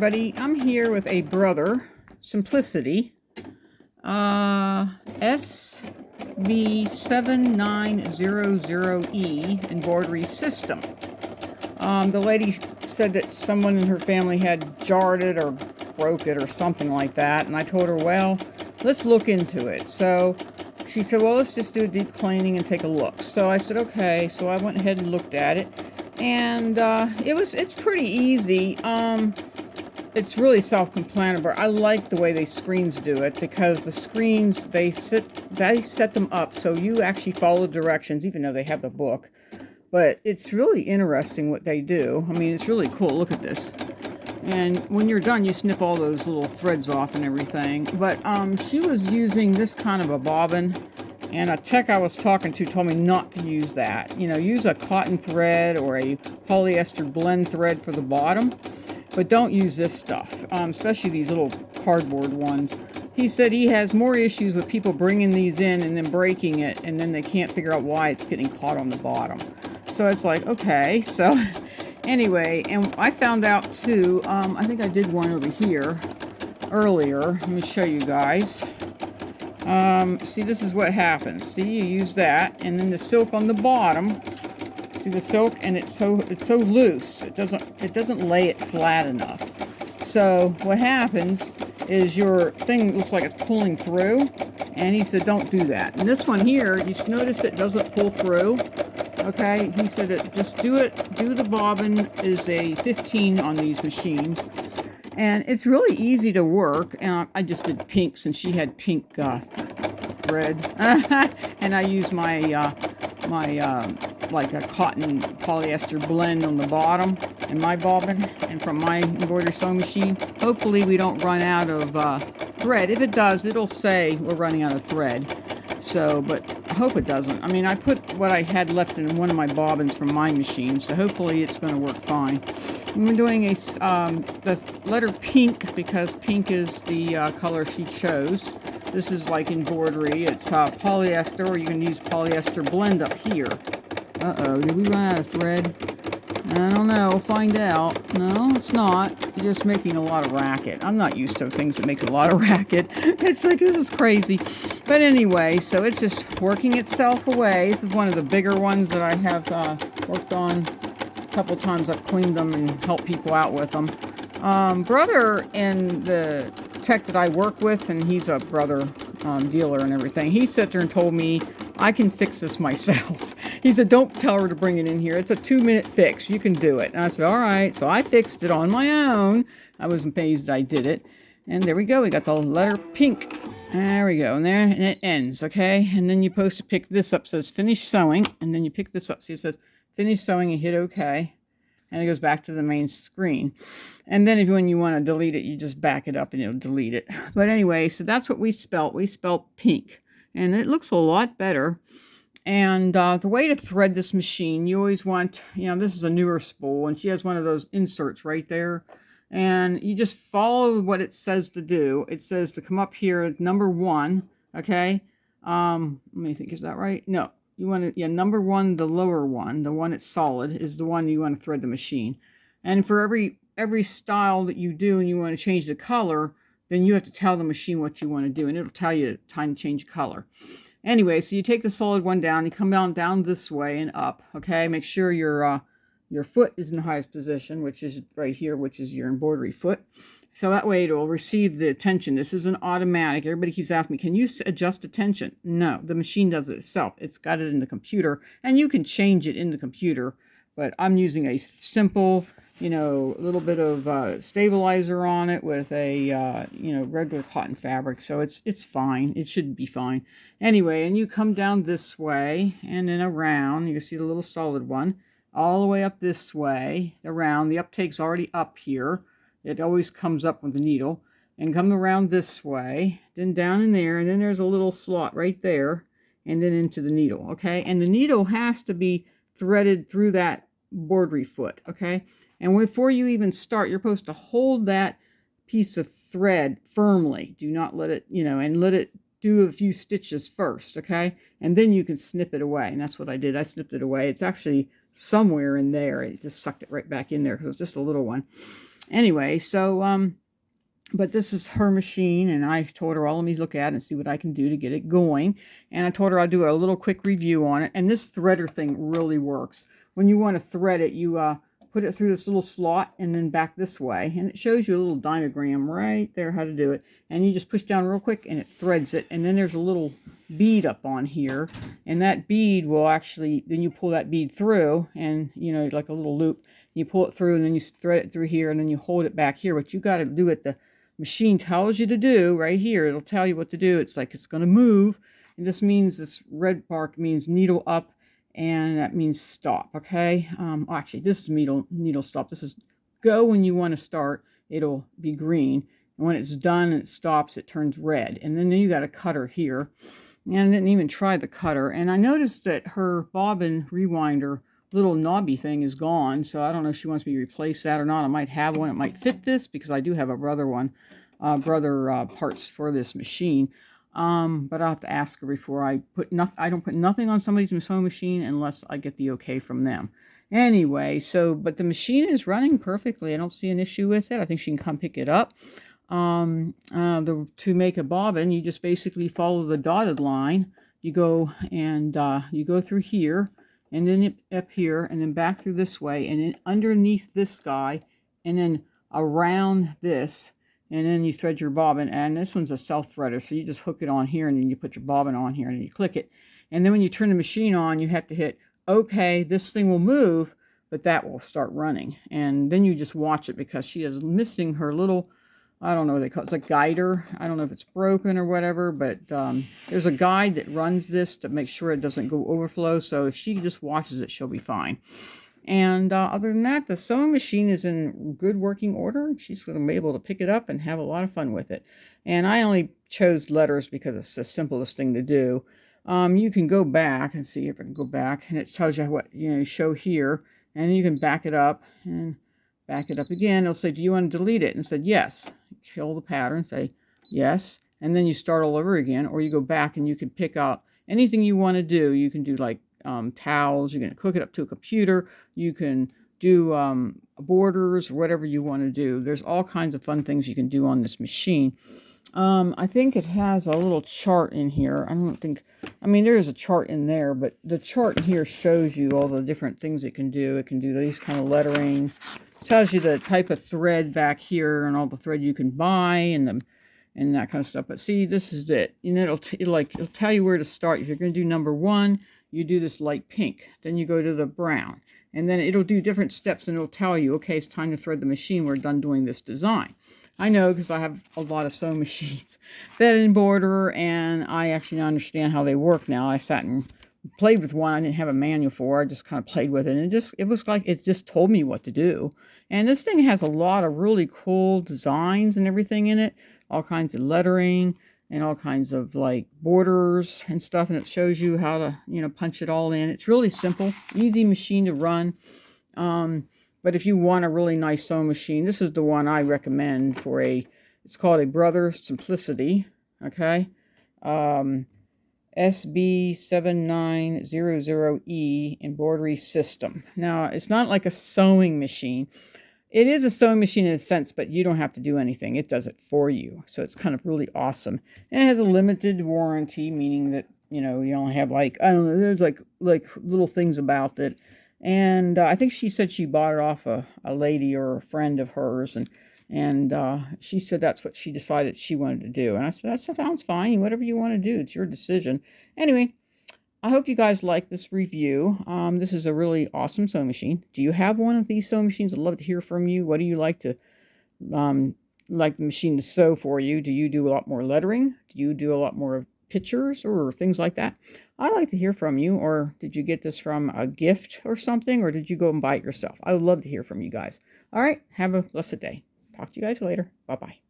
everybody. I'm here with a brother, Simplicity, SB7900E embroidery system. The lady said that someone in her family had jarred it or broke it or something like that, and I told her, well, let's look into it. So she said, well, let's just do a deep cleaning and take a look. So I said, okay. So I went ahead and looked at it, and it's pretty easy. It's really self-explanatory. I like the way the screens do it, because the screens, they set them up so you actually follow directions, even though they have the book. But it's really interesting what they do. I mean, it's really cool. Look at this. And when you're done, you snip all those little threads off and everything. But she was using this kind of a bobbin, and a tech I was talking to told me not to use that. You know, use a cotton thread or a polyester blend thread for the bottom. But don't use this stuff, especially these little cardboard ones. He said he has more issues with people bringing these in and then breaking it, and then they can't figure out why it's getting caught on the bottom. So it's like, okay. So anyway, and I found out too, I think I did one over here earlier. Let me show you guys. See, this is what happens. See, you use that, and then the silk on the bottom. See the silk, and it's so loose. It doesn't lay it flat enough. So what happens is your thing looks like it's pulling through, and he said don't do that. And this one here, you notice it doesn't pull through. Okay, he said just do it. Do the bobbin is a 15 on these machines, and it's really easy to work. And I just did pink since she had pink thread, and I used my like a cotton polyester blend on the bottom in my bobbin and from my embroidery sewing machine. Hopefully we don't run out of thread. If it does, it'll say we're running out of thread. So, but I hope it doesn't. I mean, I put what I had left in one of my bobbins from my machine, so hopefully it's going to work fine. And we're doing the letter pink because pink is the color she chose. This is like embroidery. It's polyester, or you can use polyester blend up here. Uh-oh, did we run out of thread? I don't know. We'll find out. No, it's not. It's just making a lot of racket. I'm not used to things that make a lot of racket. It's like, this is crazy. But anyway, so it's just working itself away. This is one of the bigger ones that I have worked on a couple times. I've cleaned them and helped people out with them. Brother in the tech that I work with, and he's a brother dealer and everything, he sat there and told me I can fix this myself. He said, don't tell her to bring it in here. It's a 2-minute fix. You can do it. And I said, all right. So I fixed it on my own. I was amazed I did it. And there we go. We got the letter pink. There we go. And there, and it ends, okay? And then you're supposed to pick this up. It says finish sewing. And then you pick this up. See, it says finish sewing and hit OK. And it goes back to the main screen. And then when you want to delete it, you just back it up and it'll delete it. But anyway, so that's what we spelt. We spelt pink. And it looks a lot better. And the way to thread this machine, you always want, you know, this is a newer spool, and she has one of those inserts right there. And you just follow what it says to do. It says to come up here at number 1, okay? Let me think, is that right? No. You want to, yeah, number 1, the lower one, the one that's solid, is the one you want to thread the machine. And for every style that you do and you want to change the color, then you have to tell the machine what you want to do, and it'll tell you time to change color. Anyway, so you take the solid one down, you come down this way and up, okay? Make sure your foot is in the highest position, which is right here, which is your embroidery foot. So that way it'll receive the attention. This is an automatic. Everybody keeps asking me, can you adjust attention? No, the machine does it itself. It's got it in the computer, and you can change it in the computer, but I'm using a simple, you know, a little bit of stabilizer on it with a, you know, regular cotton fabric. So it's fine. It should be fine. Anyway, and you come down this way and then around. You can see the little solid one. All the way up this way, around. The uptake's already up here. It always comes up with the needle. And come around this way. Then down in there. And then there's a little slot right there. And then into the needle. Okay? And the needle has to be threaded through that embroidery foot. Okay? And before you even start, you're supposed to hold that piece of thread firmly. Do not let it, you know, and let it do a few stitches first, okay? And then you can snip it away. And that's what I did. I snipped it away. It's actually somewhere in there. It just sucked it right back in there because it's just a little one. Anyway, so, but this is her machine, and I told her, let me look at it and see what I can do to get it going. And I told her I'll do a little quick review on it. And this threader thing really works. When you want to thread it, you put it through this little slot and then back this way. And it shows you a little diagram right there how to do it. And you just push down real quick and it threads it. And then there's a little bead up on here. And that bead will actually, then you pull that bead through and, you know, like a little loop. You pull it through and then you thread it through here and then you hold it back here. What you got to do at the machine tells you to do right here. It'll tell you what to do. It's like it's going to move. And this means, this red mark means needle up, and that means stop. Okay. Actually, this is needle stop. This is go when you want to start. It'll be green. And when it's done and it stops, it turns red. And then you got a cutter here. And I didn't even try the cutter. And I noticed that her bobbin rewinder little knobby thing is gone, so I don't know if she wants me to replace that or not. I might have one. It might fit this because I do have a brother parts for this machine. But I'll have to ask her before I put nothing. I don't put nothing on somebody's sewing machine unless I get the okay from them. Anyway, so but the machine is running perfectly. I don't see an issue with it. I think she can come pick it up. To make a bobbin, you just basically follow the dotted line. You go and you go through here. And then up here, and then back through this way, and then underneath this guy, and then around this, and then you thread your bobbin. And this one's a self-threader, so you just hook it on here, and then you put your bobbin on here, and then you click it. And then when you turn the machine on, you have to hit, okay, this thing will move, but that will start running. And then you just watch it, because she is missing her little, I don't know what they call it. It's a guider. I don't know if it's broken or whatever, but there's a guide that runs this to make sure it doesn't go overflow. So if she just watches it, she'll be fine. And other than that, the sewing machine is in good working order. She's going to be able to pick it up and have a lot of fun with it. And I only chose letters because it's the simplest thing to do. You can go back and see if I can go back, and it tells you what, you show here, and you can back it up and back it up again. It'll say, do you want to delete it? And said yes. Kill the pattern, say yes, and then you start all over again. Or you go back and you can pick out anything you want to do. You can do like towels. You can hook it up to a computer. You can do borders, whatever you want to do. There's all kinds of fun things you can do on this machine. I think it has a little chart in here. I mean, there is a chart in there, but the chart in here shows you all the different things it can do. It can do these kind of lettering. It tells you the type of thread back here and all the thread you can buy and that kind of stuff. But see, this is it. And it'll tell you where to start. If you're going to do number 1, you do this light pink. Then you go to the brown. And then it'll do different steps, and it'll tell you, okay, it's time to thread the machine. We're done doing this design. I know, because I have a lot of sewing machines that embroider, and I actually understand how they work now. I sat and played with one I didn't have a manual for. I just kind of played with it, and it was like it just told me what to do. And this thing has a lot of really cool designs and everything in it, all kinds of lettering and all kinds of like borders and stuff, and it shows you how to punch it all in. It's really simple, easy machine to run. But if you want a really nice sewing machine, this is the one I recommend for it's called a Brother Simplicity, okay? SB7900E embroidery system. Now, it's not like a sewing machine. It is a sewing machine in a sense, but you don't have to do anything. It does it for you. So it's kind of really awesome. And it has a limited warranty, meaning that, you only have like, I don't know, there's like little things about it. And I think she said she bought it off a lady or a friend of hers. And she said that's what she decided she wanted to do. And I said, that sounds fine. Whatever you want to do, it's your decision. Anyway, I hope you guys like this review. This is a really awesome sewing machine. Do you have one of these sewing machines? I'd love to hear from you. What do you like the machine to sew for you? Do you do a lot more lettering? Do you do a lot more pictures or things like that? I'd like to hear from you. Or did you get this from a gift or something? Or did you go and buy it yourself? I would love to hear from you guys. All right. Have a blessed day. Talk to you guys later. Bye-bye.